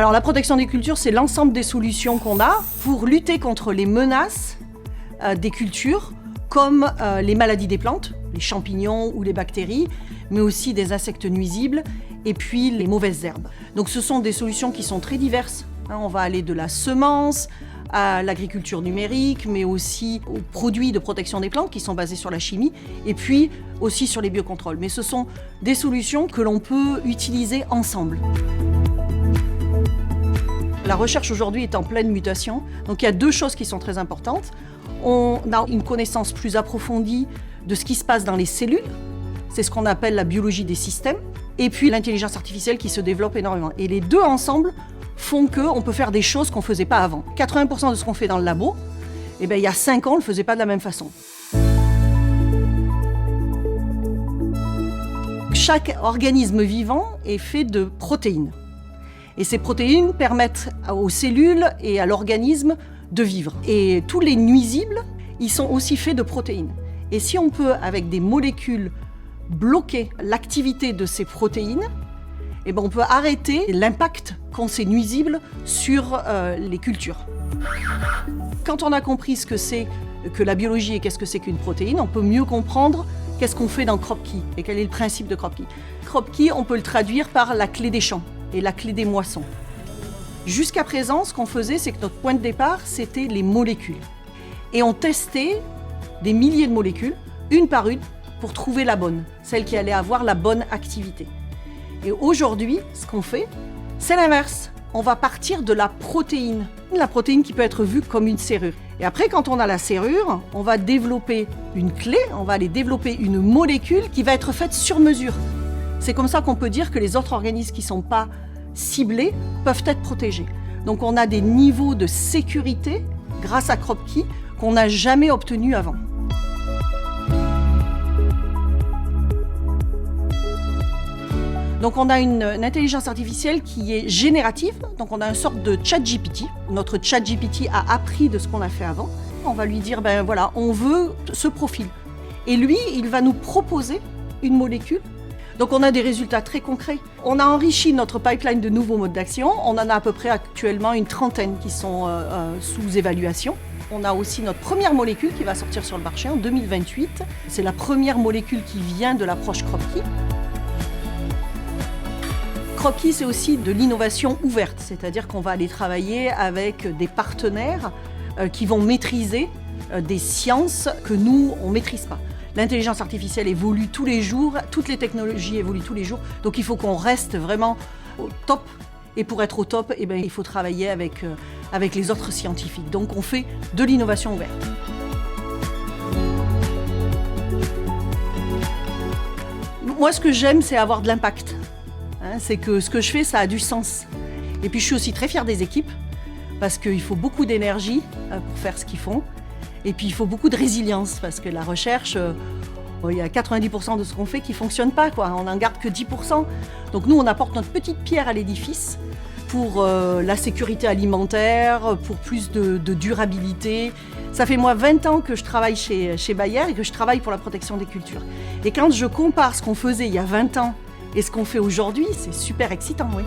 Alors la protection des cultures, c'est l'ensemble des solutions qu'on a pour lutter contre les menaces des cultures, comme les maladies des plantes, les champignons ou les bactéries, mais aussi des insectes nuisibles et puis les mauvaises herbes. Donc ce sont des solutions qui sont très diverses. On va aller de la semence à l'agriculture numérique, mais aussi aux produits de protection des plantes qui sont basés sur la chimie, et puis aussi sur les biocontrôles. Mais ce sont des solutions que l'on peut utiliser ensemble. La recherche aujourd'hui est en pleine mutation, donc il y a deux choses qui sont très importantes. On a une connaissance plus approfondie de ce qui se passe dans les cellules, c'est ce qu'on appelle la biologie des systèmes, et puis l'intelligence artificielle qui se développe énormément. Et les deux ensemble font qu'on peut faire des choses qu'on ne faisait pas avant. 80% de ce qu'on fait dans le labo, il y a 5 ans, on ne le faisait pas de la même façon. Chaque organisme vivant est fait de protéines. Et ces protéines permettent aux cellules et à l'organisme de vivre. Et tous les nuisibles, ils sont aussi faits de protéines. Et si on peut, avec des molécules, bloquer l'activité de ces protéines, on peut arrêter l'impact qu'ont ces nuisibles sur les cultures. Quand on a compris ce que c'est que la biologie et qu'est-ce que c'est qu'une protéine, on peut mieux comprendre qu'est-ce qu'on fait dans CropKey et quel est le principe de CropKey. CropKey, on peut le traduire par la clé des champs et la clé des moissons. Jusqu'à présent, ce qu'on faisait, c'est que notre point de départ, c'était les molécules. Et on testait des milliers de molécules, une par une, pour trouver la bonne, celle qui allait avoir la bonne activité. Et aujourd'hui, ce qu'on fait, c'est l'inverse. On va partir de la protéine qui peut être vue comme une serrure. Et après, quand on a la serrure, on va développer une clé, on va aller développer une molécule qui va être faite sur mesure. C'est comme ça qu'on peut dire que les autres organismes qui ne sont pas ciblés peuvent être protégés. Donc on a des niveaux de sécurité grâce à CropKey qu'on n'a jamais obtenus avant. Donc on a une intelligence artificielle qui est générative, donc on a une sorte de ChatGPT. Notre ChatGPT a appris de ce qu'on a fait avant. On va lui dire, voilà, on veut ce profil. Et lui, il va nous proposer une molécule. Donc on a des résultats très concrets. On a enrichi notre pipeline de nouveaux modes d'action. On en a à peu près actuellement une trentaine qui sont sous évaluation. On a aussi notre première molécule qui va sortir sur le marché en 2028. C'est la première molécule qui vient de l'approche CropKey. CropKey, c'est aussi de l'innovation ouverte, c'est-à-dire qu'on va aller travailler avec des partenaires qui vont maîtriser des sciences que nous, on ne maîtrise pas. L'intelligence artificielle évolue tous les jours, toutes les technologies évoluent tous les jours, donc il faut qu'on reste vraiment au top. Et pour être au top, il faut travailler avec les autres scientifiques. Donc on fait de l'innovation ouverte. Moi, ce que j'aime, c'est avoir de l'impact. C'est que ce que je fais, ça a du sens. Et puis je suis aussi très fière des équipes, parce qu'il faut beaucoup d'énergie pour faire ce qu'ils font. Et puis il faut beaucoup de résilience, parce que la recherche, il y a 90% de ce qu'on fait qui ne fonctionne pas, quoi. On n'en garde que 10%. Donc nous, on apporte notre petite pierre à l'édifice pour la sécurité alimentaire, pour plus de durabilité. Ça fait moi 20 ans que je travaille chez Bayer et que je travaille pour la protection des cultures. Et quand je compare ce qu'on faisait il y a 20 ans et ce qu'on fait aujourd'hui, c'est super excitant, oui.